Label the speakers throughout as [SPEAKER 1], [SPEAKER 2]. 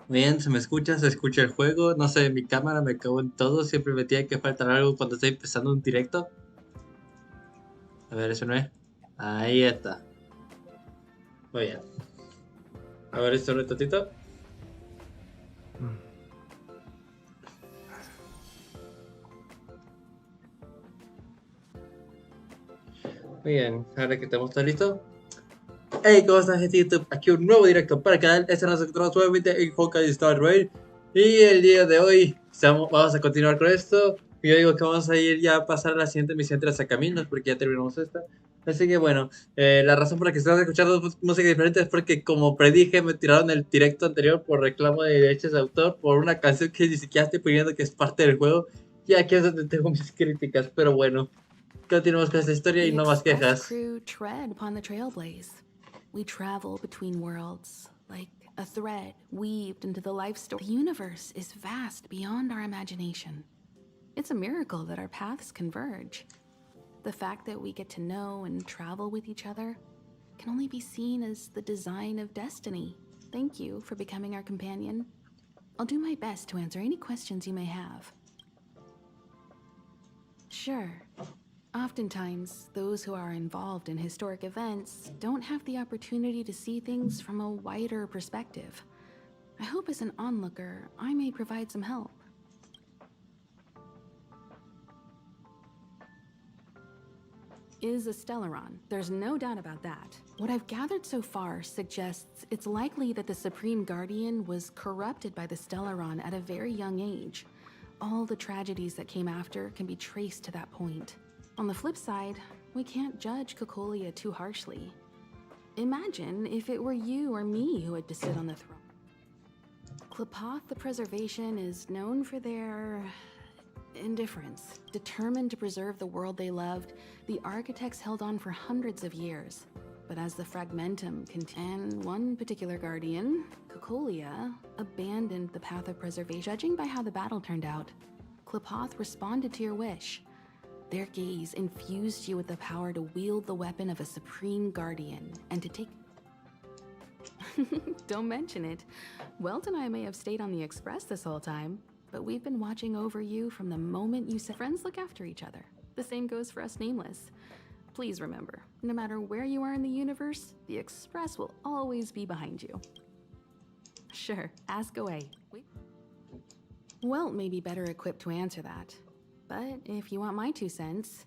[SPEAKER 1] Bien, se escucha el juego, no sé, mi cámara me cago en todo, siempre me tiene que faltar algo cuando estoy empezando un directo. A ver, eso no es. Ahí está. Muy bien. A ver, esto un ratito. Muy bien, ahora que estamos todos listos. Hey, ¿cómo estás, gente de YouTube? Aquí un nuevo directo para el canal. Este nos encontramos nuevamente en Honkai Star Rail. Y el día de hoy vamos a continuar con esto. Y yo digo que vamos a ir ya a pasar a la siguiente misión de Trazacaminos porque ya terminamos esta. Así que bueno, la razón por la que estás escuchando música diferente es porque, como predije, me tiraron el directo anterior por reclamo de derechos de autor por una canción que ni siquiera estoy poniendo que es parte del juego. Y aquí es donde tengo mis críticas. Pero bueno, continuamos con esta historia y
[SPEAKER 2] The
[SPEAKER 1] no más
[SPEAKER 2] express
[SPEAKER 1] quejas.
[SPEAKER 2] crew tread upon the trailblaze. We travel between worlds, like a thread weaved into the life story. The universe is vast beyond our imagination. It's a miracle that our paths converge. The fact that we get to know and travel with each other can only be seen as the design of destiny. Thank you for becoming our companion. I'll do my best to answer any questions you may have. Sure. Oftentimes, those who are involved in historic events don't have the opportunity to see things from a wider perspective. I hope as an onlooker, I may provide some help. Is a Stellaron. There's no doubt about that. What I've gathered so far suggests it's likely that the Supreme Guardian was corrupted by the Stellaron at a very young age. All the tragedies that came after can be traced to that point. On the flip side, we can't judge Cocolia too harshly. Imagine if it were you or me who had to sit on the throne. Klapoth the Preservation is known for their indifference. Determined to preserve the world they loved, the architects held on for hundreds of years. But as the fragmentum continued, one particular guardian, Cocolia, abandoned the path of preservation. Judging by how the battle turned out, Klapoth responded to your wish. Their gaze infused you with the power to wield the weapon of a supreme guardian and to take... Don't mention it. Welt and I may have stayed on the express this whole time, but we've been watching over you from the moment you said friends look after each other. The same goes for us Nameless. Please remember, no matter where you are in the universe, the express will always be behind you. Sure, ask away. Welt may be better equipped to answer that. But if you want my 2 cents,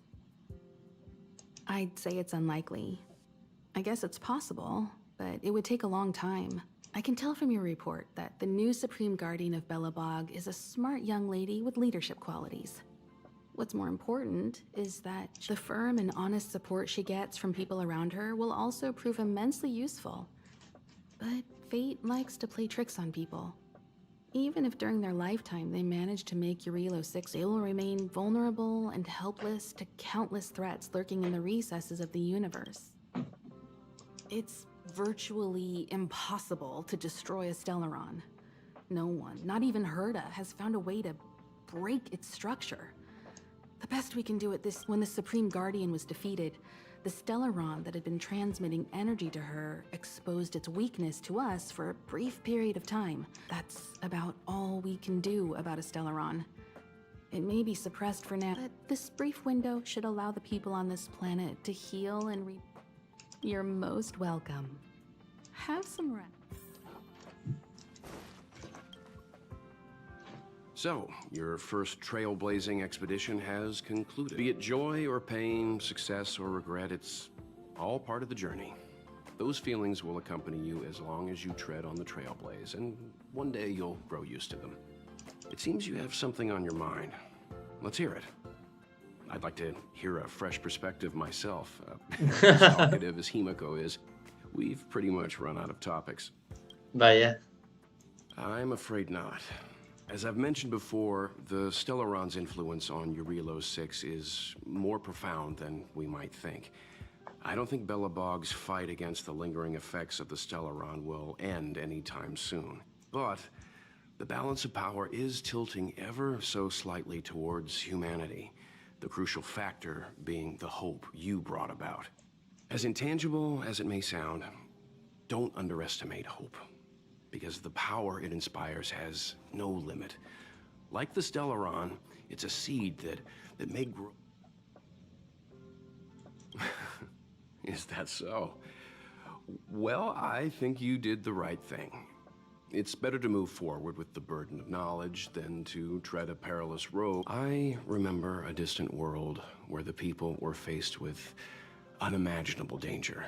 [SPEAKER 2] I'd say it's unlikely. I guess it's possible, but it would take a long time. I can tell from your report that the new Supreme Guardian of Belobog is a smart young lady with leadership qualities. What's more important is that the firm and honest support she gets from people around her will also prove immensely useful. But fate likes to play tricks on people. Even if during their lifetime they manage to make Urilo 6, they will remain vulnerable and helpless to countless threats lurking in the recesses of the universe. It's virtually impossible to destroy a Stellaron. No one, not even Herda, has found a way to break its structure. The best we can do at this, when the Supreme Guardian was defeated, the Stellaron that had been transmitting energy to her exposed its weakness to us for a brief period of time. That's about all we can do about a Stellaron. It may be suppressed for now, but this brief window should allow the people on this planet to heal and You're most welcome. Have some rest.
[SPEAKER 3] So, your first trailblazing expedition has concluded. Be it joy or pain, success or regret, it's all part of the journey. Those feelings will accompany you as long as you tread on the trailblaze, and one day you'll grow used to them. It seems you have something on your mind. Let's hear it. I'd like to hear a fresh perspective myself. As talkative as Himiko is, we've pretty much run out of topics.
[SPEAKER 1] Vaya.
[SPEAKER 3] I'm afraid not. As I've mentioned before, the Stellaron's influence on Urilo 6 is more profound than we might think. I don't think Belobog's fight against the lingering effects of the Stellaron will end anytime soon. But the balance of power is tilting ever so slightly towards humanity, the crucial factor being the hope you brought about. As intangible as it may sound, don't underestimate hope. because the power it inspires has no limit. Like the Stellaron, it's a seed that may grow. Is that so? Well, I think you did the right thing. It's better to move forward with the burden of knowledge than to tread a perilous road. I remember a distant world where the people were faced with unimaginable danger.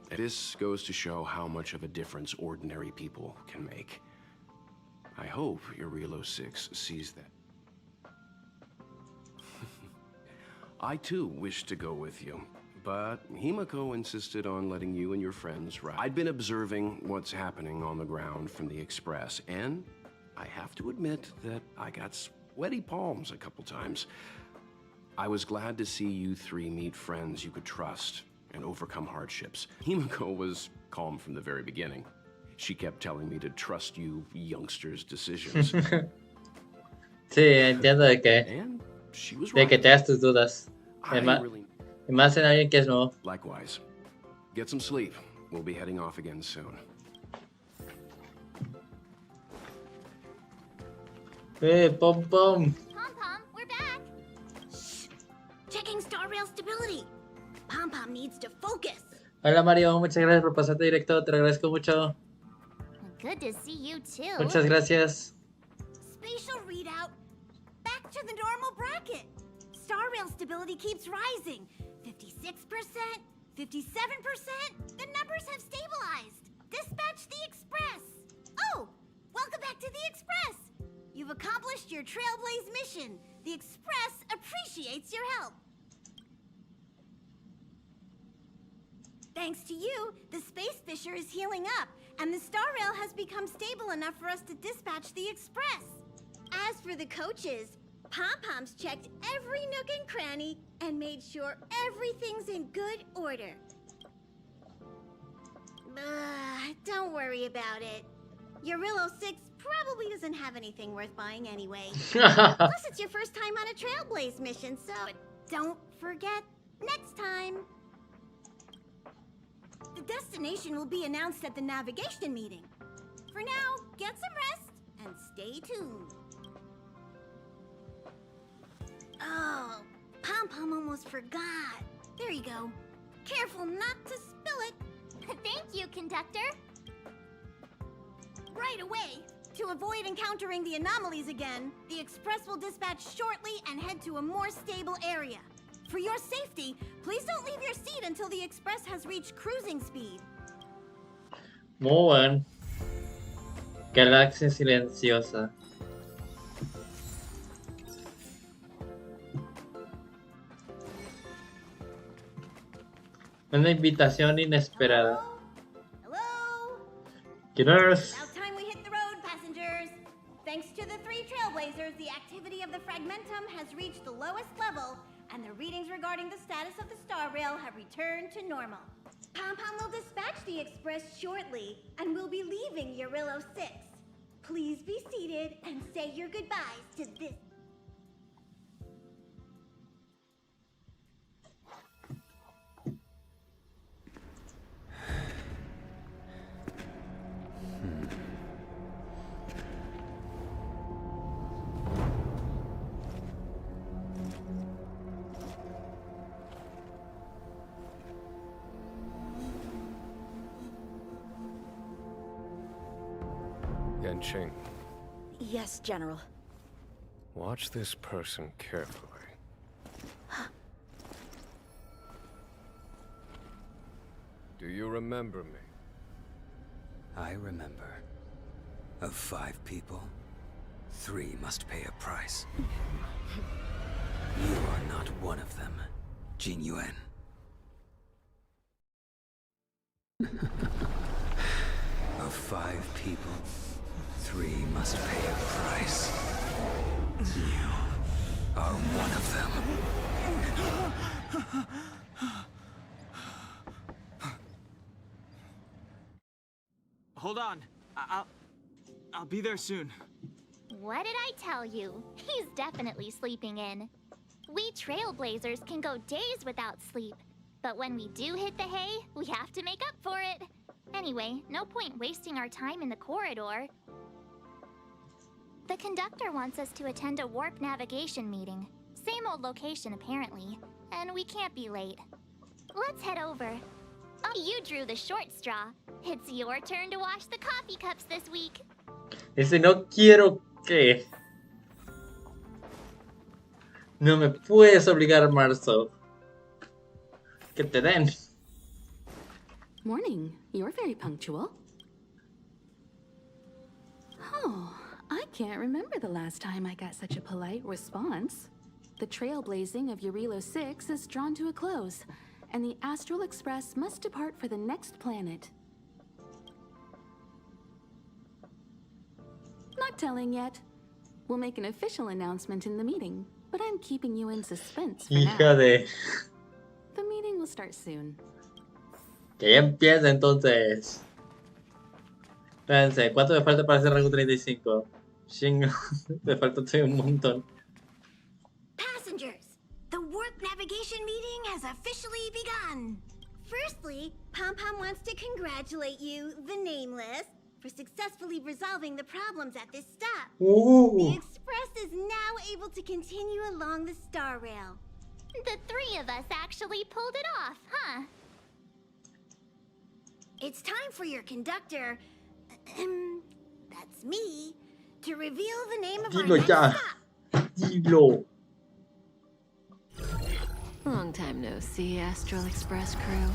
[SPEAKER 3] This goes to show how much of a difference ordinary people can make. I hope your Relo 6 sees that. I too wish to go with you, but Himiko insisted on letting you and your friends ride. I'd been observing what's happening on the ground from the Express, and I have to admit that I got sweaty palms a couple times. I was glad to see you three meet friends you could trust and overcome hardships. Himiko was calm from the very beginning. She kept telling me to trust you youngsters' decisions.
[SPEAKER 1] Sí, entiendo
[SPEAKER 3] And she was
[SPEAKER 1] de
[SPEAKER 3] right.
[SPEAKER 1] que te das tus dudas.
[SPEAKER 3] I
[SPEAKER 1] Y
[SPEAKER 3] really...
[SPEAKER 1] más en alguien que es nuevo.
[SPEAKER 3] Likewise. Get some sleep. We'll be heading off again soon.
[SPEAKER 1] Pom pom.
[SPEAKER 4] Pom-Pom, we're back. Shh. Checking Star Rail stability. Pom-Pom needs to focus.
[SPEAKER 1] Hola Mario, muchas gracias por pasarte directo, te lo agradezco mucho.
[SPEAKER 4] Good to see you too.
[SPEAKER 1] Muchas gracias.
[SPEAKER 4] Spatial readout. Back to the normal bracket. Star Rail stability keeps rising. 56%, 57%. The numbers have stabilized. Dispatch the Express. Oh, welcome back to the Express. You've accomplished your Trailblaze mission. The Express appreciates your help. Thanks to you, the Space Fisher is healing up, and the Star Rail has become stable enough for us to dispatch the Express. As for the coaches, Pom-Pom's checked every nook and cranny and made sure everything's in good order. Don't worry about it. Your Relo 6 probably doesn't have anything worth buying anyway. Plus, it's your first time on a Trailblaze mission, so don't forget next time. The destination will be announced at the navigation meeting. For now, get some rest and stay tuned. Oh, Pom-Pom almost forgot. There you go. Careful not to spill it. Thank you, conductor. Right away. To avoid encountering the anomalies again, the Express will dispatch shortly and head to a more stable area. For your safety, please don't leave your seat until the Express has reached cruising speed.
[SPEAKER 1] Muy bien. Galaxia silenciosa. Una invitación inesperada.
[SPEAKER 4] Hello?
[SPEAKER 1] Gunners.
[SPEAKER 4] About time we hit the road, passengers. Thanks to the 3 Trailblazers, the activity of the Fragmentum has reached the lowest level, and the readings regarding the status of the Star Rail have returned to normal. Pom-Pom will dispatch the Express shortly, and we'll be leaving your Relo 6. Please be seated and say your goodbyes to this.
[SPEAKER 5] Yanqing,
[SPEAKER 4] Yes, General.
[SPEAKER 5] watch this person carefully. Do you remember me?
[SPEAKER 6] I remember. Of 5 people, 3 must pay a price. You are not one of them, Jin Yuan. Of 5 people, 3 must pay a price. You are one of them.
[SPEAKER 7] Hold on. I'll be there soon.
[SPEAKER 8] What did I tell you? He's definitely sleeping in. We Trailblazers can go days without sleep. But when we do hit the hay, we have to make up for it. Anyway, no point wasting our time in the corridor. The conductor wants us to attend a warp navigation meeting. Same old location, apparently. And we can't be late. Let's head over. Oh, you drew the short straw. It's your turn to wash the coffee cups this week.
[SPEAKER 1] Dice, no quiero que. No me puedes obligar, Marzo. Que te den.
[SPEAKER 2] Morning. You're very punctual. Oh, I can't remember the last time I got such a polite response. The trailblazing of Eurilo 6 is drawn to a close, and the Astral Express must depart for the next planet. Not telling yet. We'll make an official announcement in the meeting, but I'm keeping you in suspense for
[SPEAKER 1] Hija
[SPEAKER 2] now.
[SPEAKER 1] de.
[SPEAKER 2] The meeting will start soon.
[SPEAKER 1] Que ya empieza entonces. Espérense, ¿cuánto me falta para hacer rango 35? Chingo. Me falta un montón.
[SPEAKER 4] Passengers, the warp navigation meeting has officially begun. Firstly, Pom Pom wants to congratulate you, the Nameless, for successfully resolving the problems at this stop. The Express is now able to continue along the Star Rail.
[SPEAKER 8] The three of us actually pulled it off, huh?
[SPEAKER 4] It's time for your conductor, that's me, to reveal the name of our
[SPEAKER 1] Dilo
[SPEAKER 4] next
[SPEAKER 1] ya.
[SPEAKER 4] stop.
[SPEAKER 1] Dilo.
[SPEAKER 9] Long time no see, Astral Express crew.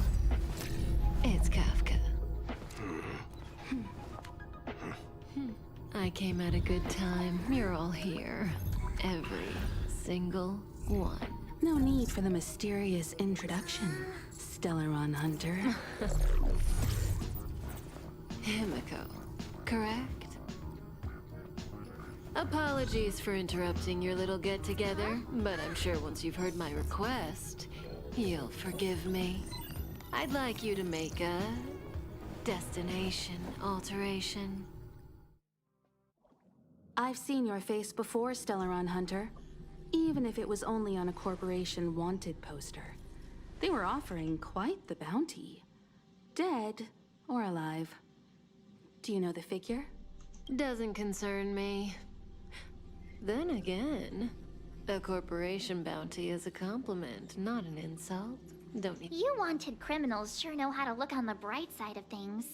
[SPEAKER 9] It's Kafka. I came at a good time. You're all here. Every single one.
[SPEAKER 2] No need for the mysterious introduction, Stellaron Hunter.
[SPEAKER 9] Himiko, correct? Apologies for interrupting your little get-together, but I'm sure once you've heard my request, you'll forgive me. I'd like you to make a destination alteration.
[SPEAKER 2] I've seen your face before, Stellaron Hunter. Even if it was only on a corporation wanted poster. They were offering quite the bounty. Dead or alive. Do you know the figure?
[SPEAKER 9] Doesn't concern me. Then again, a corporation bounty is a compliment, not an insult. Don't you?
[SPEAKER 8] You wanted criminals sure know how to look on the bright side of things.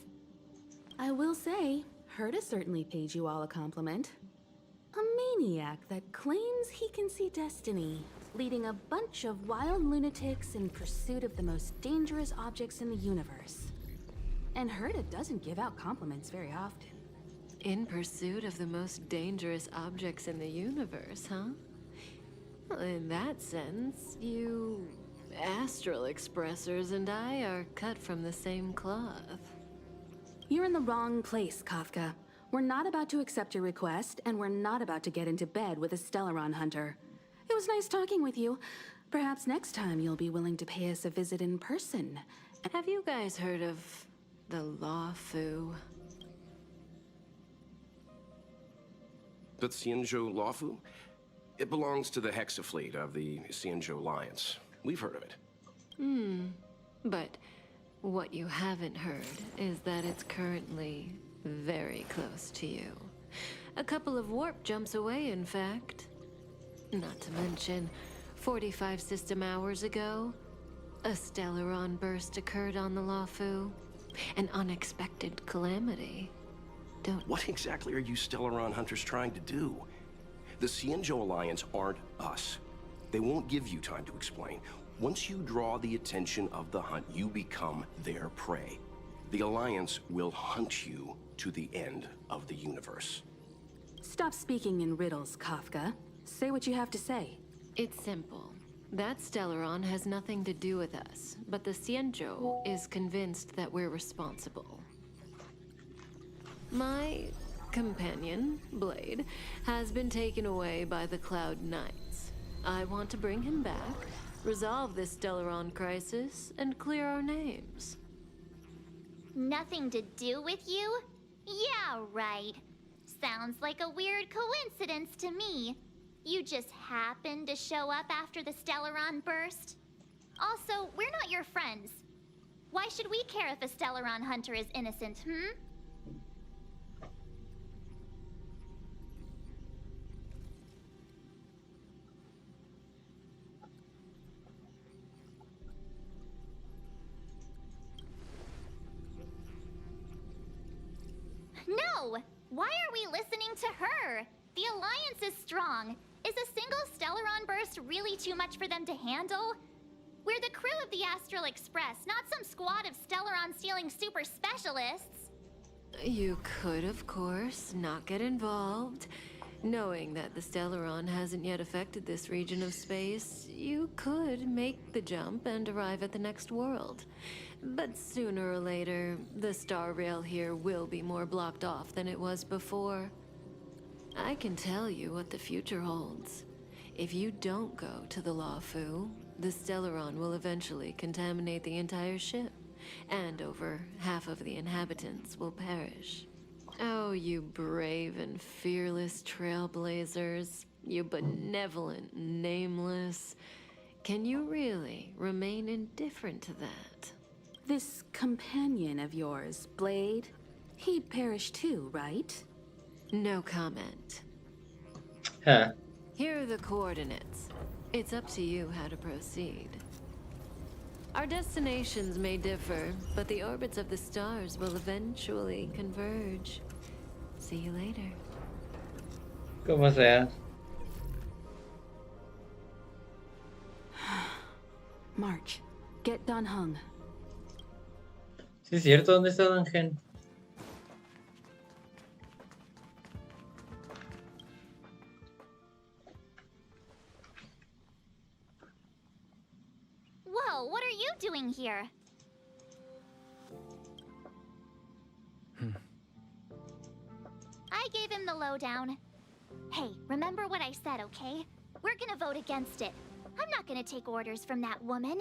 [SPEAKER 2] I will say, Herta certainly paid you all a compliment. A maniac that claims he can see destiny, leading a bunch of wild lunatics in pursuit of the most dangerous objects in the universe. And Herta doesn't give out compliments very often.
[SPEAKER 9] In pursuit of the most dangerous objects in the universe, huh? Well, in that sense, you Astral Expressers and I are cut from the same cloth.
[SPEAKER 2] You're in the wrong place, Kafka. We're not about to accept your request, and we're not about to get into bed with a Stellaron Hunter. It was nice talking with you. Perhaps next time you'll be willing to pay us a visit in person.
[SPEAKER 9] Have you guys heard of the Law Fu?
[SPEAKER 3] The Xianzhou Lawfu? It belongs to the Hexafleet of the Xianzhou Alliance. We've heard of it.
[SPEAKER 9] But what you haven't heard is that it's currently very close to you. A couple of warp jumps away, in fact. Not to mention, 45 system hours ago, a Stellaron burst occurred on the Lawfu. An unexpected calamity.
[SPEAKER 3] What exactly are you Stellaron hunters trying to do? The Xianzhou Alliance aren't us. They won't give you time to explain. Once you draw the attention of the hunt, you become their prey. The Alliance will hunt you to the end of the universe.
[SPEAKER 2] Stop speaking in riddles, Kafka. Say what you have to say.
[SPEAKER 9] It's simple. That Stellaron has nothing to do with us, but the Xianzhou is convinced that we're responsible. My companion, Blade, has been taken away by the Cloud Knights. I want to bring him back, resolve this Stellaron crisis, and clear our names.
[SPEAKER 8] Nothing to do with you? Yeah, right. Sounds like a weird coincidence to me. You just happened to show up after the Stellaron burst? Also, we're not your friends. Why should we care if a Stellaron hunter is innocent, hmm? No! Why are we listening to her? The Alliance is strong. Is a single Stellaron burst really too much for them to handle? We're the crew of the Astral Express, not some squad of Stellaron-stealing super specialists.
[SPEAKER 9] You could, of course, not get involved. Knowing that the Stellaron hasn't yet affected this region of space, you could make the jump and arrive at the next world. But sooner or later, the Star Rail here will be more blocked off than it was before. I can tell you what the future holds. If you don't go to the Lafu, the Stellaron will eventually contaminate the entire ship, and over half of the inhabitants will perish. Oh, you brave and fearless trailblazers, you benevolent nameless. Can you really remain indifferent to that?
[SPEAKER 2] This companion of yours, Blade, he'd perish too, right?
[SPEAKER 9] No comment.
[SPEAKER 1] Huh.
[SPEAKER 9] Here are the coordinates. It's up to you how to proceed. Our destinations may differ, but the orbits of the stars will eventually converge. See you later.
[SPEAKER 1] Como sea.
[SPEAKER 2] March, get Dan Heng.
[SPEAKER 1] Sí, es cierto, ¿dónde está Ángel?
[SPEAKER 8] Whoa, what are you doing here? I gave him the lowdown. Hey, remember what I said, okay? We're gonna vote against it. I'm not gonna take orders from that woman.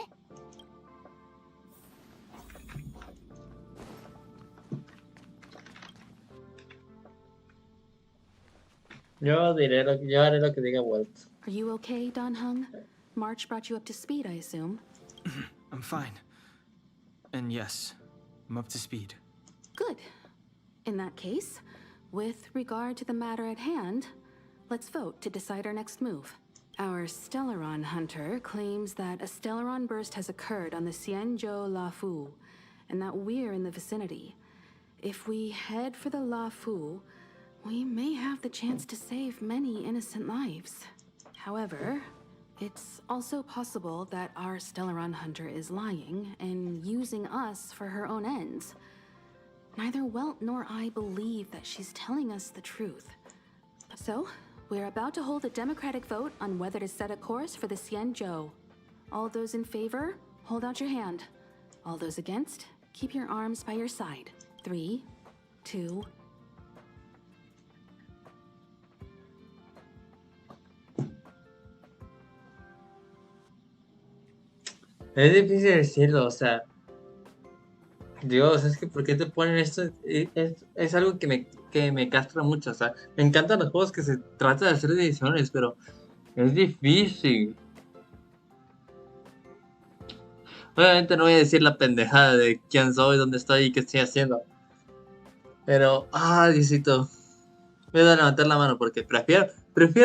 [SPEAKER 1] Yo haré lo que diga Walt.
[SPEAKER 2] Are you okay, Dan Heng? March brought you up to speed, I assume.
[SPEAKER 7] I'm fine. And yes, I'm up to speed.
[SPEAKER 2] Good. In that case, with regard to the matter at hand, let's vote to decide our next move. Our Stellaron hunter claims that a Stellaron burst has occurred on the Xianzhou Lafu, and that we're in the vicinity. If we head for the Lafu, we may have the chance to save many innocent lives. However, it's also possible that our Stellaron hunter is lying and using us for her own ends. Neither Welt nor I believe that she's telling us the truth. So, we're about to hold a democratic vote on whether to set a course for the Xianzhou. All those in favor, hold out your hand. All those against, keep your arms by your side. 3, 2...
[SPEAKER 1] Es difícil decirlo, o sea, Dios, es que ¿por qué te ponen esto? Es algo que me castra mucho, o sea, me encantan los juegos que se trata de hacer decisiones, pero es difícil. Obviamente no voy a decir la pendejada de quién soy, dónde estoy y qué estoy haciendo. Pero, Diosito, voy a levantar la mano porque prefiero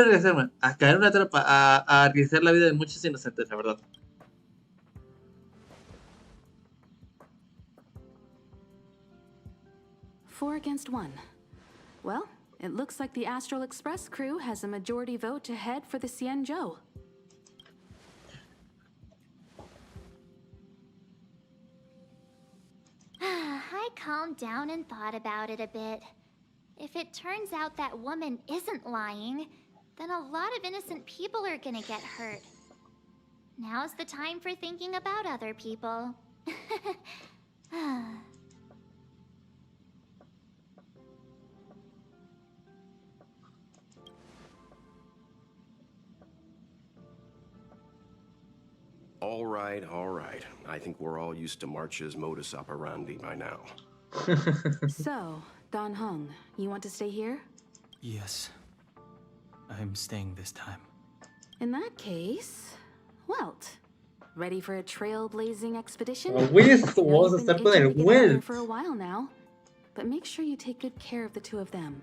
[SPEAKER 1] arriesgarme a caer en una trampa, a arriesgar la vida de muchos inocentes, la verdad.
[SPEAKER 2] 4 against 1. Well, it looks like the Astral Express crew has a majority vote to head for the Xianzhou.
[SPEAKER 8] I calmed down and thought about it a bit. If it turns out that woman isn't lying, then a lot of innocent people are gonna get hurt. Now's the time for thinking about other people.
[SPEAKER 3] All right, all right. I think we're all used to March's modus operandi by now.
[SPEAKER 2] So, Dan Heng, you want to stay here?
[SPEAKER 7] Yes. I'm staying this time.
[SPEAKER 2] In that case, Welt, ready for a trailblazing expedition?
[SPEAKER 1] A whisk,
[SPEAKER 2] I know
[SPEAKER 1] vamos a
[SPEAKER 2] you've been
[SPEAKER 1] estar con
[SPEAKER 2] itching
[SPEAKER 1] el
[SPEAKER 2] to get out there
[SPEAKER 1] Welt.
[SPEAKER 2] for a while now, but make sure you take good care of the two of them.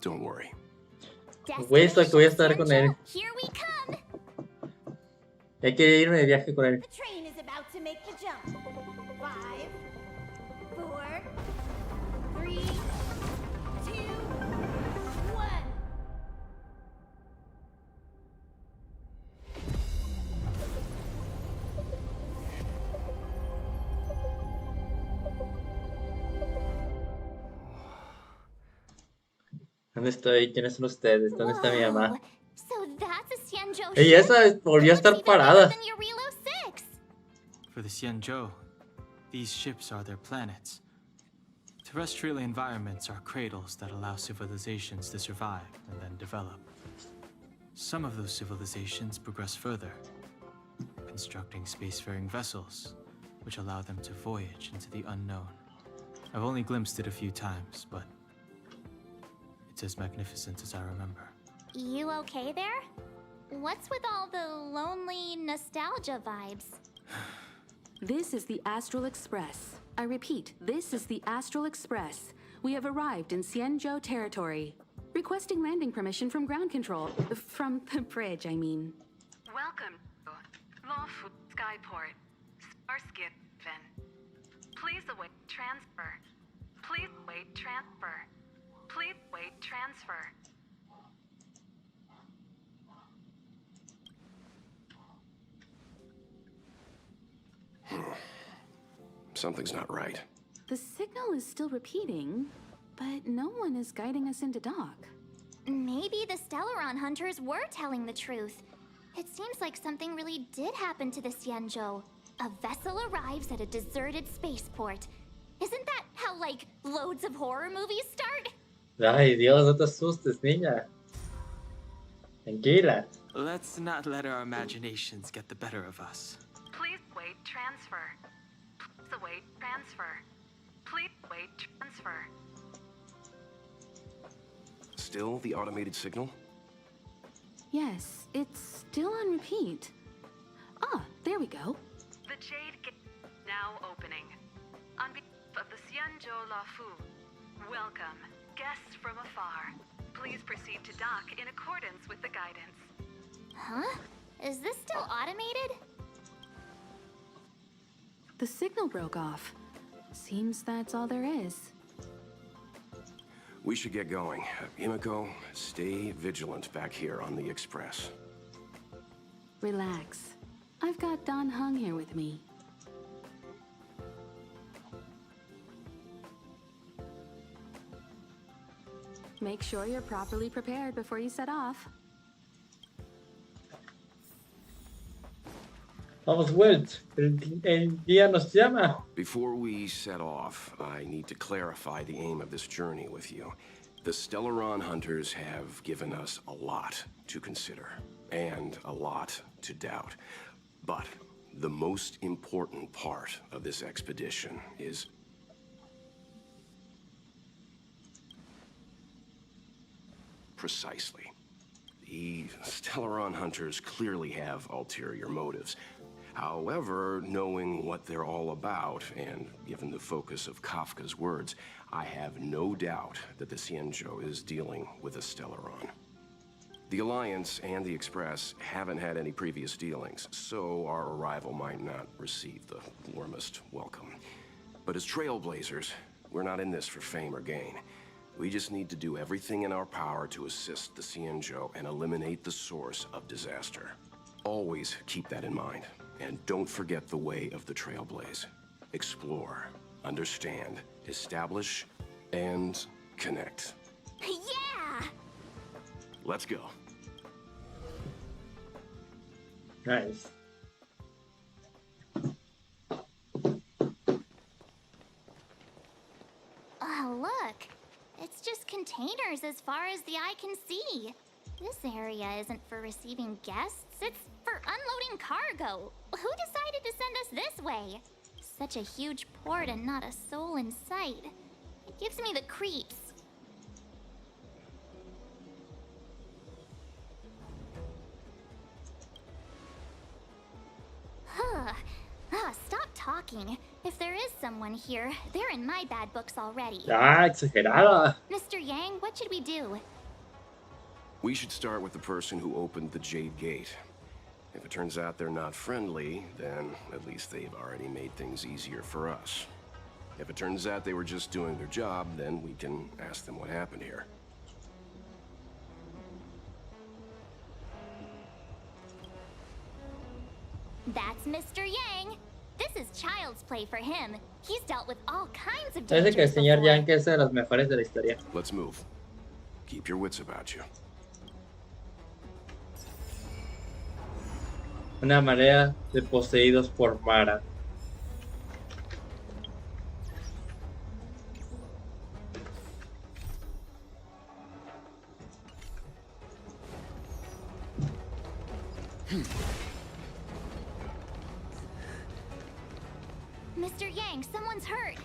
[SPEAKER 3] Don't worry.
[SPEAKER 1] Hueso que voy a estar con él.
[SPEAKER 4] Here we come.
[SPEAKER 1] Hay que irme de viaje con él.
[SPEAKER 4] The train is about to make the jump. 5, 4, 3, 2, 1.
[SPEAKER 1] ¿Dónde estoy? ¿Quiénes son ustedes? ¿Dónde está mi mamá?
[SPEAKER 4] Whoa. So that's a Xianzhou
[SPEAKER 1] Y
[SPEAKER 4] ship?
[SPEAKER 1] esa volvió a
[SPEAKER 4] It
[SPEAKER 1] estar
[SPEAKER 4] looks even
[SPEAKER 1] parada.
[SPEAKER 4] bigger than your Relo 6.
[SPEAKER 7] For the Xianzhou, these ships are their planets. Terrestrial environments are cradles that allow civilizations to survive and then develop. Some of those civilizations progress further, constructing spacefaring vessels, which allow them to voyage into the unknown. I've only glimpsed it a few times, but it's as magnificent as I remember.
[SPEAKER 8] You okay there? What's with all the lonely nostalgia vibes?
[SPEAKER 2] This is the Astral Express. I repeat, this is the Astral Express. We have arrived in Xianzhou territory. Requesting landing permission from ground control. From the bridge, I mean.
[SPEAKER 10] Welcome to Lawful Skyport, Starskin. Please await transfer. Please wait transfer. Please wait transfer.
[SPEAKER 3] Something's not right.
[SPEAKER 2] The signal is still repeating, but no one is guiding us into dock.
[SPEAKER 8] Maybe the Stellaron hunters were telling the truth. It seems like something really did happen to the Xianzhou. A vessel arrives at a deserted spaceport. Isn't that how, like, loads of horror movies start?
[SPEAKER 1] Ay, Dios, no te asustes, niña. Tranquila.
[SPEAKER 7] Let's not let our imaginations get the better of us.
[SPEAKER 10] Please wait transfer. Please await transfer. Please wait transfer.
[SPEAKER 3] Still the automated signal?
[SPEAKER 2] Yes, it's still on repeat. Ah, there we go.
[SPEAKER 10] The Jade Gate now opening. On behalf of the Xianzhou Lafu, welcome, guests from afar. Please proceed to dock in accordance with the guidance.
[SPEAKER 8] Huh? Is this still automated?
[SPEAKER 2] The signal broke off. Seems that's all there is.
[SPEAKER 3] We should get going. Himiko, stay vigilant back here on the Express.
[SPEAKER 2] Relax. I've got Don Hung here with me. Make sure you're properly prepared before you set off.
[SPEAKER 1] Vamos, Welt. El día nos llama.
[SPEAKER 3] Before we set off, I need to clarify the aim of this journey with you. The Stellaron hunters have given us a lot to consider, and a lot to doubt. But the most important part of this expedition is precisely. The Stellaron hunters clearly have ulterior motives. However, knowing what they're all about, and given the focus of Kafka's words, I have no doubt that the Xianzhou is dealing with a Stellaron. The Alliance and the Express haven't had any previous dealings, so our arrival might not receive the warmest welcome. But as trailblazers, we're not in this for fame or gain. We just need to do everything in our power to assist the Xianzhou and eliminate the source of disaster. Always keep that in mind. And don't forget the way of the Trailblaze. Explore, understand, establish, and connect.
[SPEAKER 8] Yeah!
[SPEAKER 3] Let's go.
[SPEAKER 1] Nice.
[SPEAKER 8] Oh, look. It's just containers as far as the eye can see. This area isn't for receiving guests, it's for unloading cargo. Who decided to send us this way? Such a huge port and not a soul in sight. It gives me the creeps. shocking. If there is someone here, they're in my bad books already.
[SPEAKER 1] Ya, exagerada.
[SPEAKER 8] Mr. Yang, what should we do?
[SPEAKER 3] We should start with the person who opened the Jade Gate. If it turns out they're not friendly, then at least they've already made things easier for us. If it turns out they were just doing their job, then we can ask them what happened here.
[SPEAKER 8] That's Mr. Yang. This is child's play for him. He's dealt with all kinds of
[SPEAKER 1] Parece que el
[SPEAKER 8] dangers
[SPEAKER 1] señor
[SPEAKER 8] before.
[SPEAKER 1] Yang es de los mejores de la historia.
[SPEAKER 3] Let's move. Keep your wits about you.
[SPEAKER 1] Una marea de poseídos por Mara.
[SPEAKER 8] Mr. Yang, someone's hurt.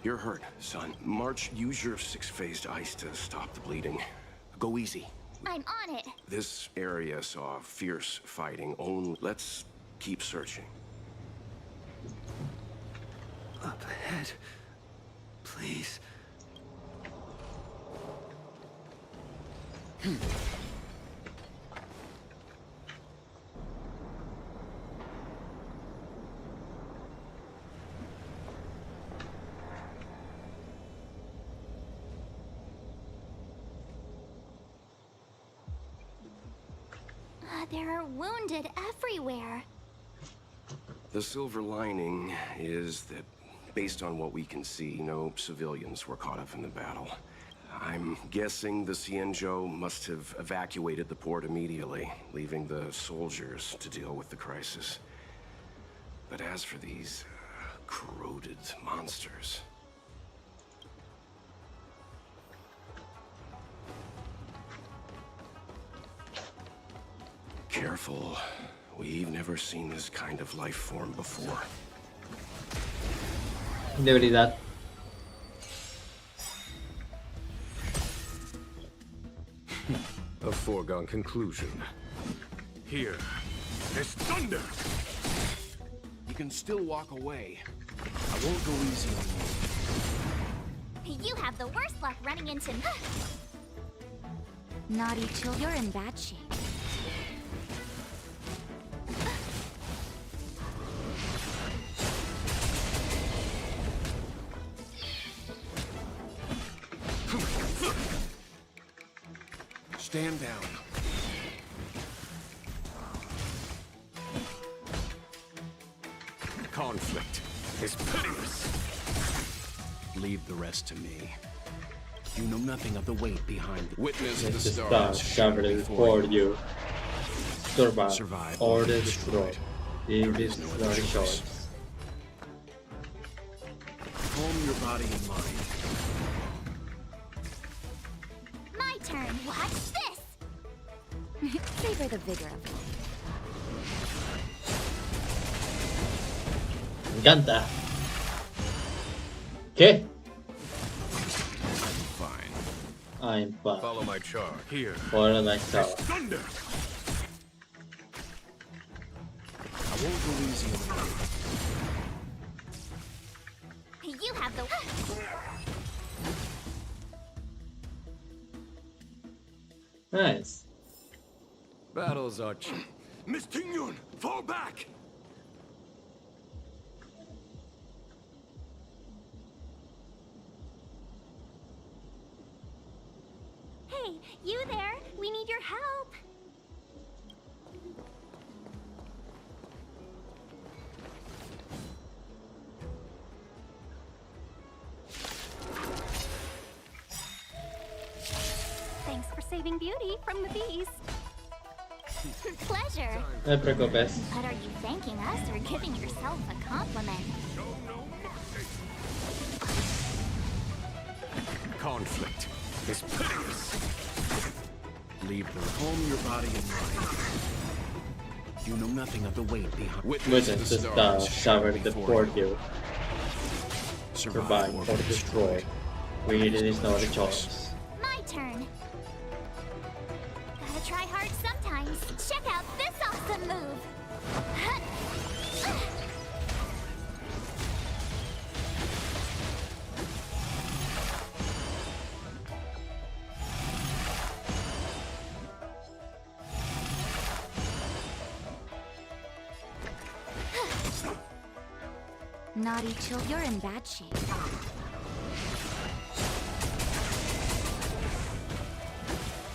[SPEAKER 3] You're hurt, son. March, use your six-phased ice to stop the bleeding. Go easy.
[SPEAKER 8] I'm on it.
[SPEAKER 3] This area saw fierce fighting only. Let's keep searching.
[SPEAKER 6] Up ahead. Please.
[SPEAKER 8] There are wounded everywhere.
[SPEAKER 3] The silver lining is that, based on what we can see, no civilians were caught up in the battle. I'm guessing the Xianzhou must have evacuated the port immediately, leaving the soldiers to deal with the crisis. But as for these corroded monsters... Careful. We've never seen this kind of life form before.
[SPEAKER 1] Debilidad.
[SPEAKER 5] A foregone conclusion. Here, there's thunder!
[SPEAKER 3] You can still walk away. I won't go easy on you.
[SPEAKER 8] You have the worst luck running into... Naughty chill, you're in bad shape.
[SPEAKER 3] Stand down.
[SPEAKER 5] Conflict is pitiless.
[SPEAKER 3] Leave the rest to me. You know nothing of the weight behind the witness
[SPEAKER 1] The
[SPEAKER 3] the
[SPEAKER 1] stars
[SPEAKER 3] stars
[SPEAKER 1] covered before you. Survive
[SPEAKER 3] Survive
[SPEAKER 1] or
[SPEAKER 3] or
[SPEAKER 1] destroy.
[SPEAKER 3] There
[SPEAKER 1] It
[SPEAKER 3] is
[SPEAKER 1] is
[SPEAKER 3] no
[SPEAKER 1] not
[SPEAKER 3] other
[SPEAKER 1] a
[SPEAKER 3] choice.
[SPEAKER 1] choice.
[SPEAKER 3] Calm your body and mind.
[SPEAKER 8] My turn. Watch this. Savor the vigor of life.
[SPEAKER 1] Me encanta. ¿Qué?
[SPEAKER 3] I'm fine.
[SPEAKER 1] I'm fine.
[SPEAKER 5] Follow my charge. Here,
[SPEAKER 1] Ahora la
[SPEAKER 5] there's
[SPEAKER 1] chava.
[SPEAKER 5] thunder!
[SPEAKER 3] I won't go easy on you.
[SPEAKER 8] You have the...
[SPEAKER 1] Nice.
[SPEAKER 5] Battles are cheap. Miss Tingyun, fall back!
[SPEAKER 8] Hey, you there? We need your help. Thanks for saving Beauty from the beast. Pleasure.
[SPEAKER 1] No te preocupes.
[SPEAKER 8] But are you thanking us or giving yourself a compliment?
[SPEAKER 5] Conflict is pitiless.
[SPEAKER 3] Leave the calm your body and mind. You know nothing of the weight behind.
[SPEAKER 1] Witness the stars covered before you. Survive or destroy. It is not a choice.
[SPEAKER 8] My turn. Gotta try hard sometimes. Check out this awesome move.
[SPEAKER 4] Naughty chill, you're in bad shape.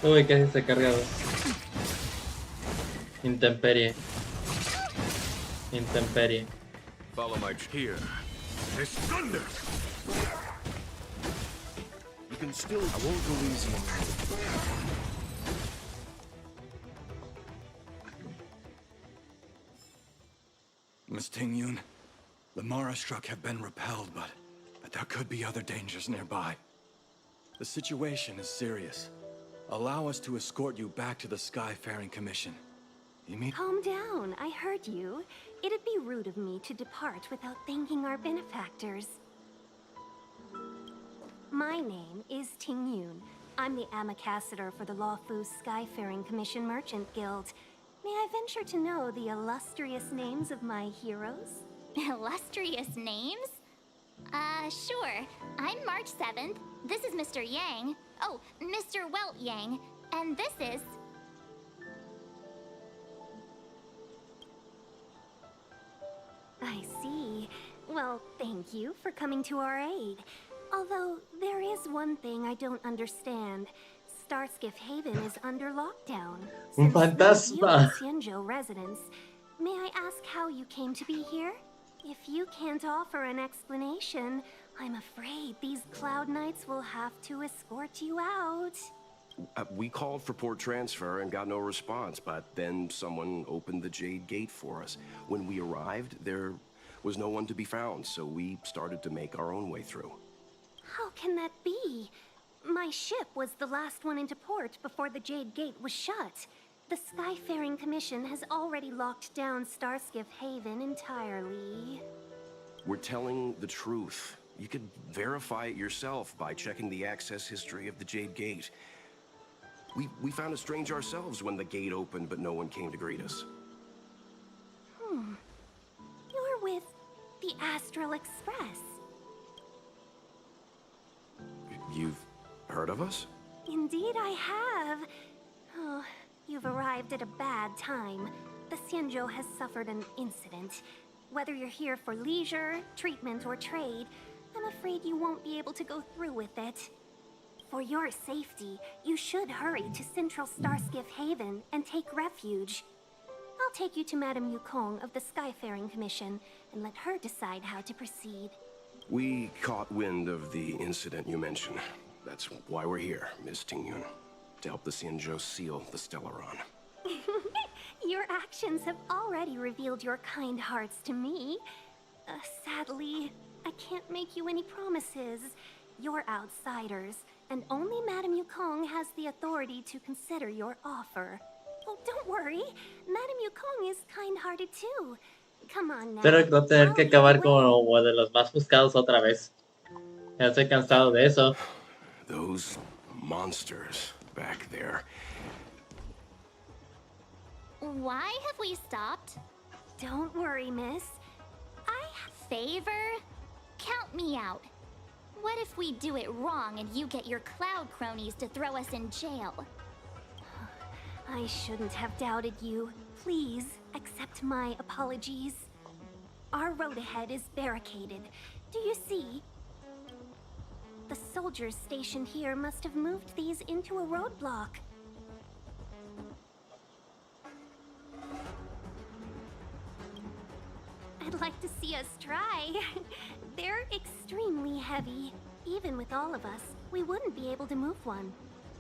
[SPEAKER 1] Uy, casi se carga dos. Intemperie. Intemperie.
[SPEAKER 5] Follow my here. It's thunder. You can still. I won't go easy on you.
[SPEAKER 6] Miss Tingyun, the Mara struck have been repelled, but there could be other dangers nearby. The situation is serious. Allow us to escort you back to the Skyfaring Commission. You mean?
[SPEAKER 11] Calm down, I heard you. It'd be rude of me to depart without thanking our benefactors. My name is Tingyun. I'm the ambassador for the Lawfu Skyfaring Commission Merchant Guild. May I venture to know the illustrious names of my heroes?
[SPEAKER 8] Illustrious names? Sure. I'm March 7th. This is Mr. Yang. Oh, Mr. Welt Yang. And this is...
[SPEAKER 11] I see. Well, thank you for coming to our aid. Although, there is one thing I don't understand. Starskiff Haven is under lockdown.
[SPEAKER 1] Un fantasma.
[SPEAKER 11] Xianzhou residence. May I ask how you came to be here? If you can't offer an explanation, I'm afraid these Cloud Knights will have to escort you out.
[SPEAKER 3] We called for port transfer and got no response, but then someone opened the Jade Gate for us. When we arrived, there was no one to be found, so we started to make our own way through.
[SPEAKER 11] How can that be? My ship was the last one into port before the Jade Gate was shut. The Skyfaring Commission has already locked down Starskiff Haven entirely.
[SPEAKER 3] We're telling the truth. You could verify it yourself by checking the access history of the Jade Gate. We found it strange ourselves when the gate opened, but no one came to greet us.
[SPEAKER 11] You're with the Astral Express.
[SPEAKER 3] You've heard of us?
[SPEAKER 11] Indeed I have. Oh, you've arrived at a bad time. The Xianzhou has suffered an incident. Whether you're here for leisure, treatment, or trade, I'm afraid you won't be able to go through with it. For your safety, you should hurry to Central Starskiff Haven and take refuge. I'll take you to Madame Yukong of the Skyfaring Commission and let her decide how to proceed.
[SPEAKER 3] We caught wind of the incident you mentioned. That's why we're here, Miss Tingyun. To help the Xianzhou seal the Stellaron.
[SPEAKER 11] Your actions have already revealed your kind hearts to me. Sadly, I can't make you any promises. You're outsiders, and only Madame Yukong has the authority to consider your offer. Oh, don't worry. Madame Yukong is kind-hearted too. Come on now.
[SPEAKER 1] Espero no tener que acabar como de los más buscados otra vez. Ya estoy cansado de eso.
[SPEAKER 3] Those monsters back there.
[SPEAKER 8] Why have we stopped?
[SPEAKER 11] Don't worry, miss.
[SPEAKER 8] Favor? Count me out. What if we do it wrong and you get your cloud cronies to throw us in jail?
[SPEAKER 11] I shouldn't have doubted you. Please, accept my apologies. Our road ahead is barricaded. Do you see? The soldiers stationed here must have moved these into a roadblock. I'd like to see us try. They're extremely heavy. Even with all of us, we wouldn't be able to move one.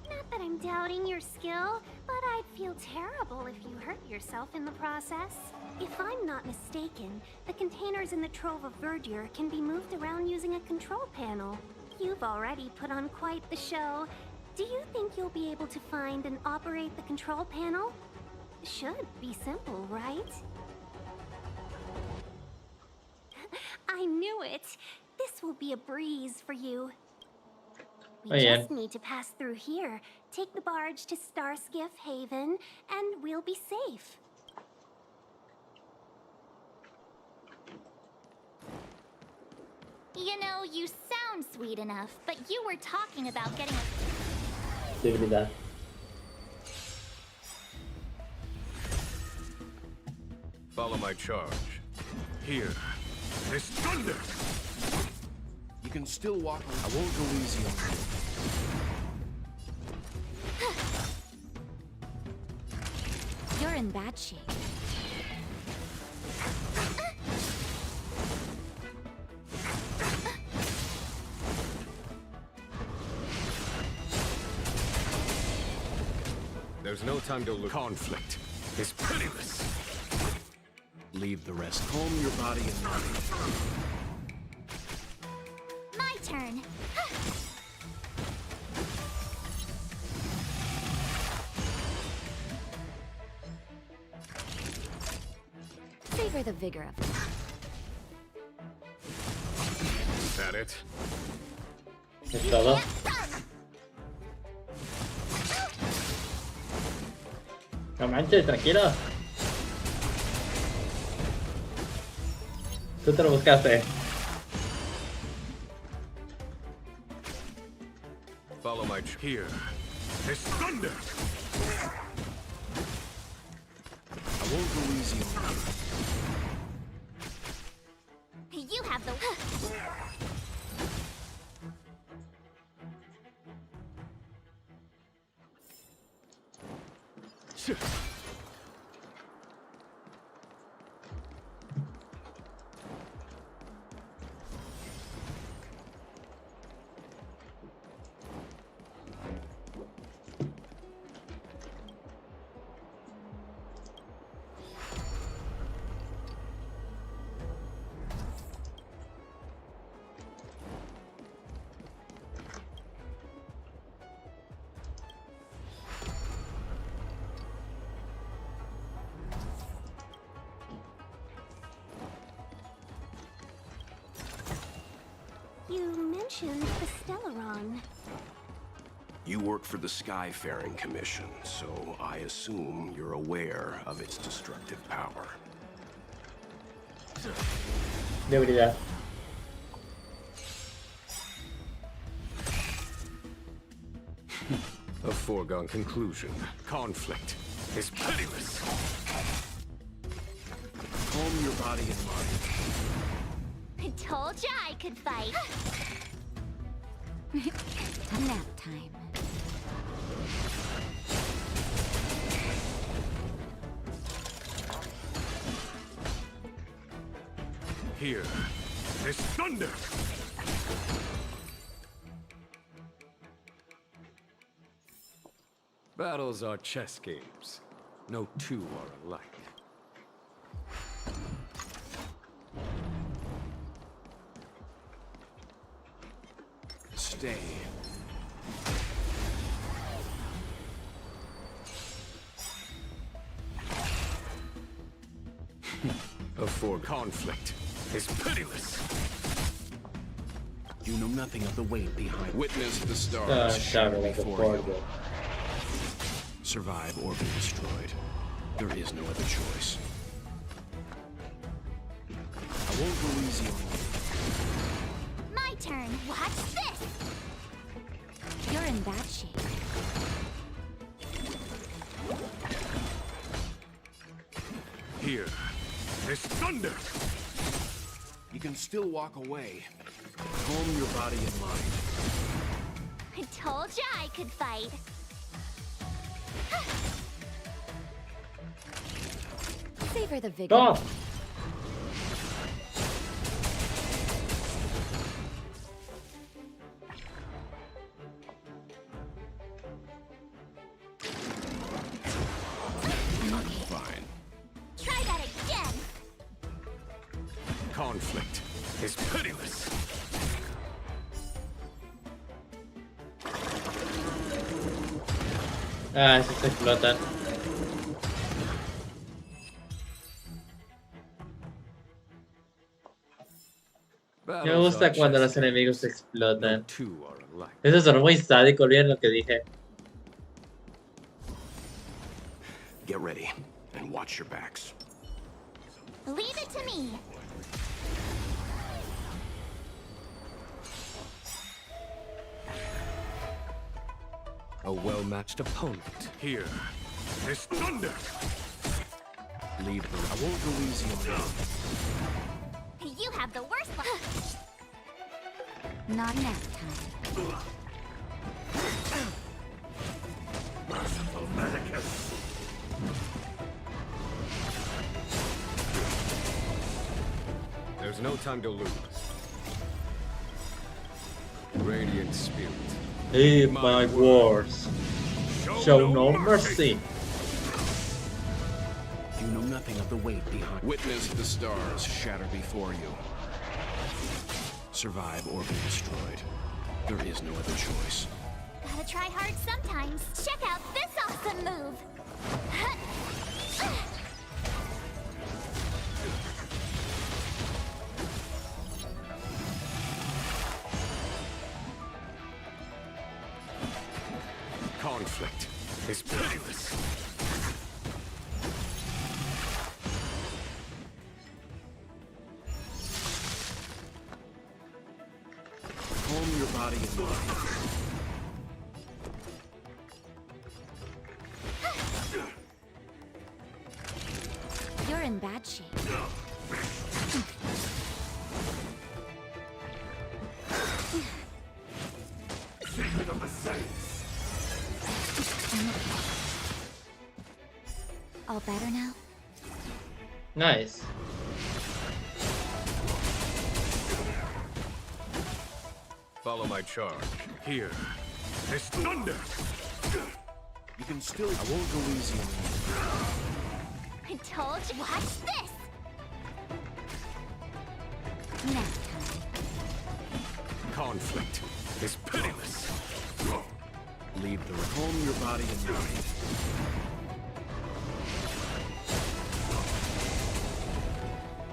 [SPEAKER 11] Not that I'm doubting your skill, but I'd feel terrible if you hurt yourself in the process. If I'm not mistaken, the containers in the Trove of Verdure can be moved around using a control panel. You've already put on quite the show. Do you think you'll be able to find and operate the control panel? Should be simple, right? I knew it! This will be a breeze for you. We just need to pass through here, take the barge to Starskiff Haven, and we'll be safe.
[SPEAKER 8] You know, you sound sweet enough, but you were talking about getting a...
[SPEAKER 1] Sí, verdad.
[SPEAKER 5] Follow my charge. Here. This thunder!
[SPEAKER 3] You can still walk.
[SPEAKER 5] I won't go easy on you.
[SPEAKER 8] You're in bad shape.
[SPEAKER 5] There's no time to look. Conflict is pitiless.
[SPEAKER 3] Leave the rest. Calm your body and mind.
[SPEAKER 8] My turn. Savor the vigor of it.
[SPEAKER 5] Is that it?
[SPEAKER 1] Es todo. No manches, tranquilo. Tú te lo buscaste.
[SPEAKER 5] Follow my here. This thunder!
[SPEAKER 3] I won't go easy on you.
[SPEAKER 8] You have the...
[SPEAKER 11] You mentioned the Stellaron.
[SPEAKER 3] You work for the Skyfaring Commission, so I assume you're aware of its destructive power.
[SPEAKER 1] Debería.
[SPEAKER 5] A foregone conclusion. Conflict is pitiless.
[SPEAKER 3] Calm your body and mind.
[SPEAKER 8] Told ya I could fight. Nap time.
[SPEAKER 5] Here. This thunder! Battles are chess games. No two are alike.
[SPEAKER 3] Stay.
[SPEAKER 5] For conflict is pitiless.
[SPEAKER 3] You know nothing of the weight behind. Witness the stars
[SPEAKER 1] Shadow like a
[SPEAKER 3] before you.
[SPEAKER 1] portal.
[SPEAKER 3] Survive or be destroyed. There is no other choice. I won't go easy on you.
[SPEAKER 8] My turn. Watch this. You're in bad shape.
[SPEAKER 5] Here. This thunder!
[SPEAKER 3] You can still walk away. Calm your body and mind.
[SPEAKER 8] I told ya I could fight. Savor the vigor.
[SPEAKER 1] ¡No!
[SPEAKER 3] Fine.
[SPEAKER 8] Try that again.
[SPEAKER 5] Conflict is pitiless.
[SPEAKER 1] Ah, esos se explotan. Me gusta cuando los enemigos explotan. Eso es muy sádico, olviden lo que dije.
[SPEAKER 3] Get ready and watch your backs.
[SPEAKER 8] Leave it to me.
[SPEAKER 5] A well-matched opponent. Here. This thunder!
[SPEAKER 3] Leave them. I won't go easy on
[SPEAKER 8] You have the worst luck. Not enough time.
[SPEAKER 5] Merciful Medicus. There's no time to lose. Radiant Spirit.
[SPEAKER 1] Heed my words. Show no mercy.
[SPEAKER 3] You know nothing of the weight behind. Witness the stars shatter before you. Survive or be destroyed. There is no other choice.
[SPEAKER 8] Gotta try hard sometimes. Check out this awesome move.
[SPEAKER 5] Conflict is pitiless.
[SPEAKER 3] Calm your body and mind.
[SPEAKER 8] You're in bad shape.
[SPEAKER 5] Secret of the Saints.
[SPEAKER 8] All better now?
[SPEAKER 1] Nice.
[SPEAKER 5] Follow my charge. Here. This thunder.
[SPEAKER 3] You can still. I won't go easy on you.
[SPEAKER 8] I told you. Watch this. Now time.
[SPEAKER 5] Conflict is pitiless.
[SPEAKER 3] Leave the calm your body and mind.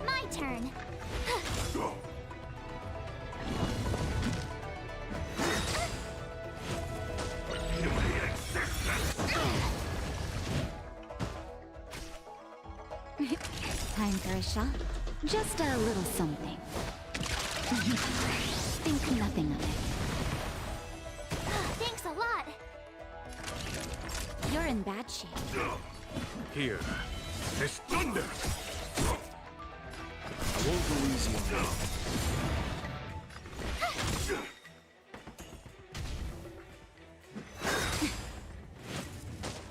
[SPEAKER 8] My turn. Time for a shot. Just a little something. Think nothing of it. Thanks a lot. You're in bad shape.
[SPEAKER 5] Here. This thunder.
[SPEAKER 3] I won't go easy on you.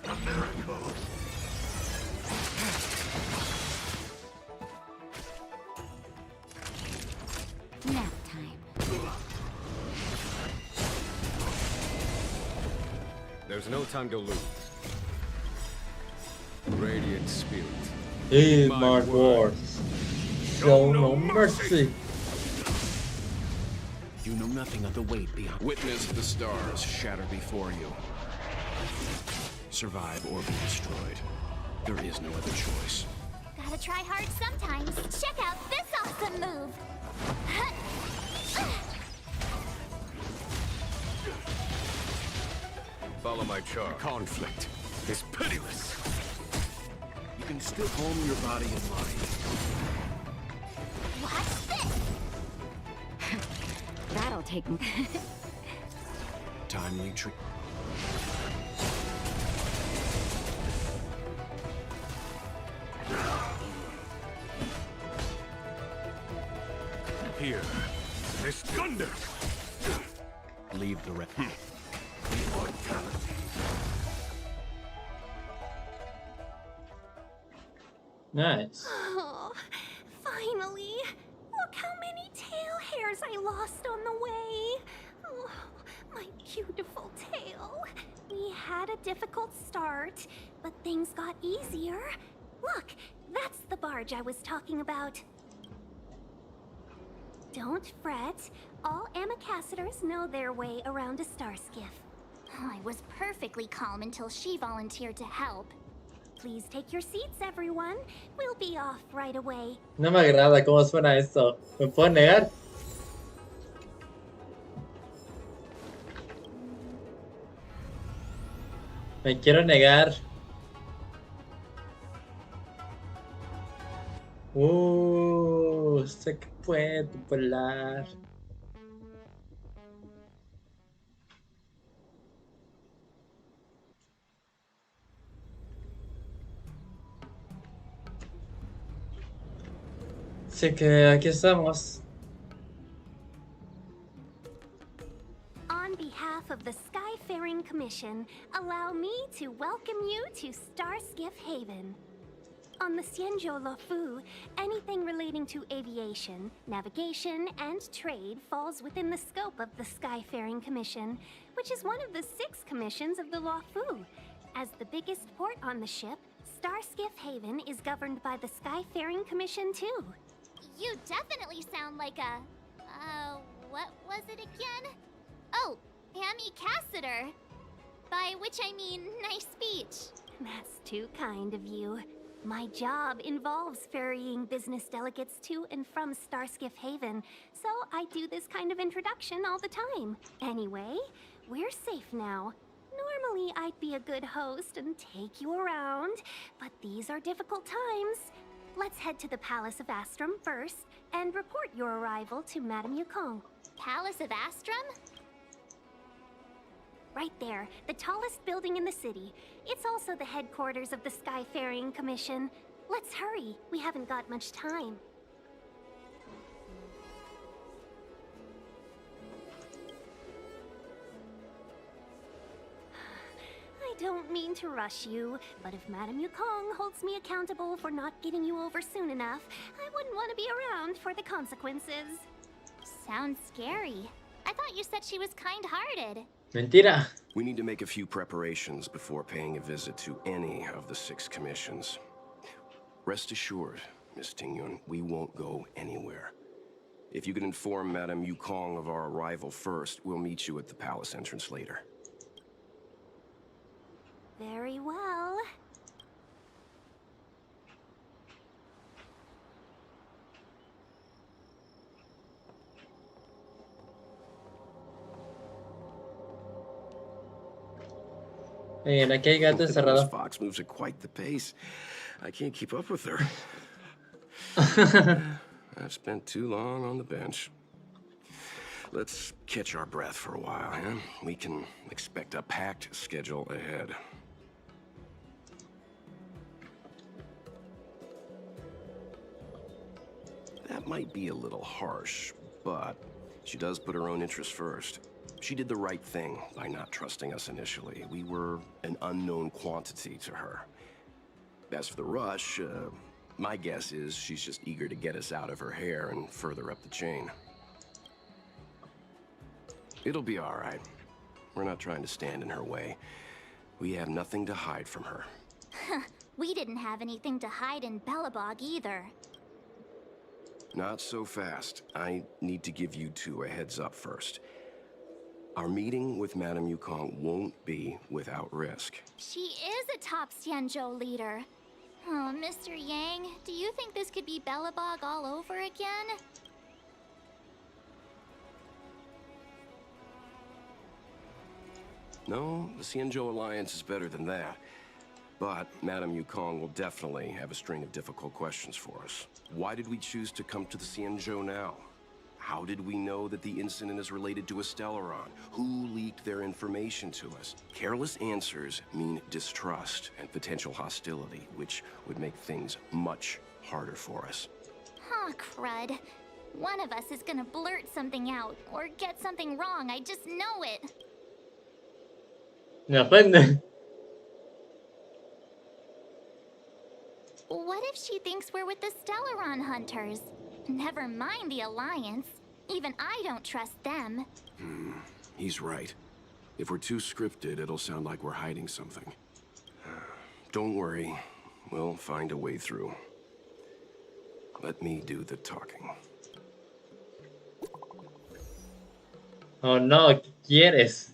[SPEAKER 5] A miracle.
[SPEAKER 8] Nap time.
[SPEAKER 5] There's no time to lose. Radiant Spirit.
[SPEAKER 1] Heed my words. Show no mercy.
[SPEAKER 3] You know nothing of the weight behind. Witness the stars shatter before you. Survive or be destroyed. There is no other choice.
[SPEAKER 8] Gotta try hard sometimes. Check out this awesome move.
[SPEAKER 5] Follow my charge. Conflict is pitiless.
[SPEAKER 3] You can still calm your body and mind.
[SPEAKER 8] Watch this. That'll take me.
[SPEAKER 3] Timely treat.
[SPEAKER 5] Here. This thunder.
[SPEAKER 3] Leave the rest.
[SPEAKER 5] Immortality.
[SPEAKER 1] Nice.
[SPEAKER 11] Oh, finally! Look how many tail hairs I lost on the way. Oh, my beautiful tail. We had a difficult start, but things got easier. Look, that's the barge I was talking about. Don't fret. All Amicacetors know their way around a star skiff.
[SPEAKER 8] I was perfectly calm until she volunteered to help.
[SPEAKER 11] Please take your seats, everyone. We'll be off right away.
[SPEAKER 1] No me agrada cómo suena esto. ¿Me puedo negar? Me quiero negar. Sé que puedo volar. Así que aquí estamos.
[SPEAKER 11] On behalf of the Skyfaring Commission, allow me to welcome you to Starskiff Haven. On the Xianzhou Luofu, anything relating to aviation, navigation, and trade falls within the scope of the Skyfaring Commission, which is one of the 6 commissions of the Luofu. As the biggest port on the ship, Starskiff Haven is governed by the Skyfaring Commission too.
[SPEAKER 8] You definitely sound like a... what was it again? Oh, Amy Cassiter. By which I mean, nice speech.
[SPEAKER 11] That's too kind of you. My job involves ferrying business delegates to and from Starskiff Haven, so I do this kind of introduction all the time. Anyway, we're safe now. Normally, I'd be a good host and take you around, but these are difficult times. Let's head to the Palace of Astrum first and report your arrival to Madame Yukong.
[SPEAKER 8] Palace of Astrum?
[SPEAKER 11] Right there, the tallest building in the city. It's also the headquarters of the Skyfaring Commission. Let's hurry, we haven't got much time. I don't mean to rush you, but if Madame Yukong holds me accountable for not getting you over soon enough, I wouldn't want to be around for the consequences.
[SPEAKER 8] Sounds scary. I thought you said she was kind-hearted.
[SPEAKER 1] Mentira.
[SPEAKER 3] We need to make a few preparations before paying a visit to any of the 6 commissions. Rest assured, Miss Tingyun, we won't go anywhere. If you could inform Madame Yukong of our arrival first, we'll meet you at the palace entrance later.
[SPEAKER 11] Very well.
[SPEAKER 1] Miren, aquí hay gato
[SPEAKER 3] This
[SPEAKER 1] encerrado.
[SPEAKER 3] fox moves at quite the pace. I can't keep up with her. I've spent too long on the bench. Let's catch our breath for a while, huh? We can expect a packed schedule ahead. That might be a little harsh, but she does put her own interests first. She did the right thing by not trusting us initially. We were an unknown quantity to her. As for the rush, my guess is she's just eager to get us out of her hair and further up the chain. It'll be all right. We're not trying to stand in her way. We have nothing to hide from her.
[SPEAKER 8] We didn't have anything to hide in Bellabog either.
[SPEAKER 3] Not so fast. I need to give you 2 a heads up first. Our meeting with Madame Yukong won't be without risk.
[SPEAKER 8] She is a top Xianzhou leader. Oh, Mr. Yang, do you think this could be Bellabog all over again?
[SPEAKER 3] No, the Xianzhou Alliance is better than that. But Madame Yukong will definitely have a string of difficult questions for us. Why did we choose to come to the Xianzhou now? How did we know that the incident is related to a Stellaron? Who leaked their information to us? Careless answers mean distrust and potential hostility, which would make things much harder for us.
[SPEAKER 8] Huh, crud. One of us is gonna blurt something out, or get something wrong, I just know it.
[SPEAKER 1] Me ofende.
[SPEAKER 8] What if she thinks we're with the Stellaron hunters? Never mind the Alliance. Even I don't trust them.
[SPEAKER 3] He's right. If we're too scripted, it'll sound like we're hiding something. Don't worry. We'll find a way through. Let me do the talking.
[SPEAKER 1] Oh no, ¿qué quieres?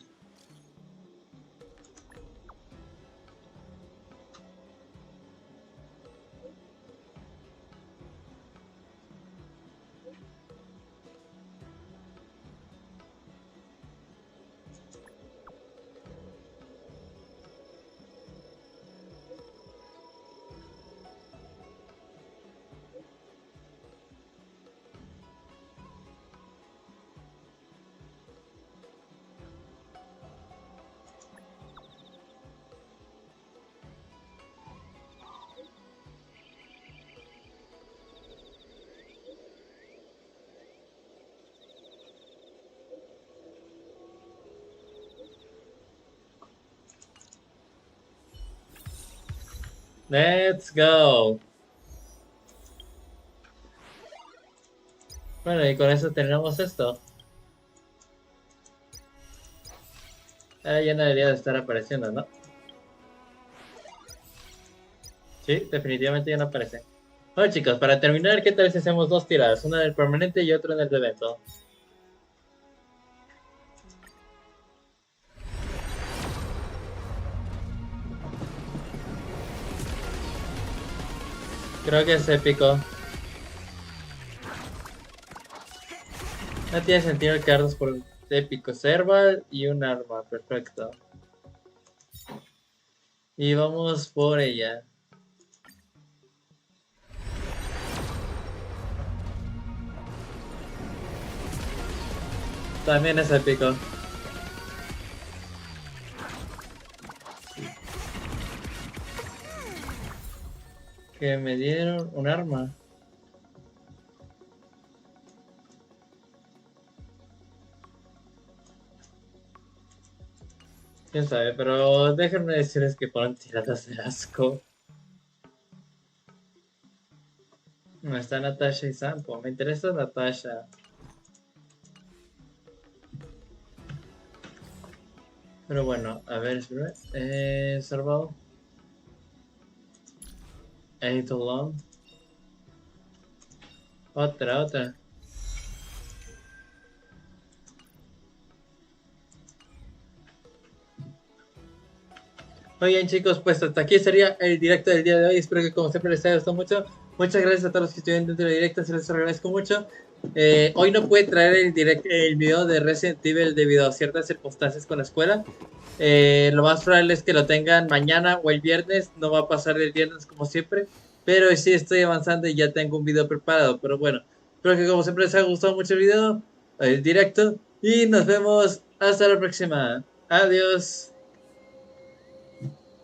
[SPEAKER 1] Let's go. Bueno, y con eso terminamos esto. Ahora ya no debería de estar apareciendo, ¿no? Sí, definitivamente ya no aparece. Bueno chicos, para terminar, ¿qué tal si hacemos 2 tiradas? Una del permanente y otra del evento. Creo que es épico. No tiene sentido quedarnos por épico. Serval y un arma, perfecto. Y vamos por ella. También es épico. Que me dieron un arma. Quién sabe, pero déjenme decirles que fueron tiradas de asco. No está Natasha y Sampo. Me interesa Natasha. Pero bueno, a ver, espera. Salvado. Long. Otra. Oigan chicos, pues hasta aquí sería el directo del día de hoy. Espero que como siempre les haya gustado mucho. Muchas gracias a todos los que estuvieron dentro del directo, se les agradezco mucho. Hoy no pude traer el video de Resident Evil debido a ciertas circunstancias con la escuela. Lo más probable es que lo tengan mañana o el viernes. No va a pasar el viernes como siempre. Pero sí estoy avanzando y ya tengo un video preparado. Pero bueno, espero que como siempre les haya gustado mucho el video, el directo. Y nos vemos hasta la próxima. Adiós.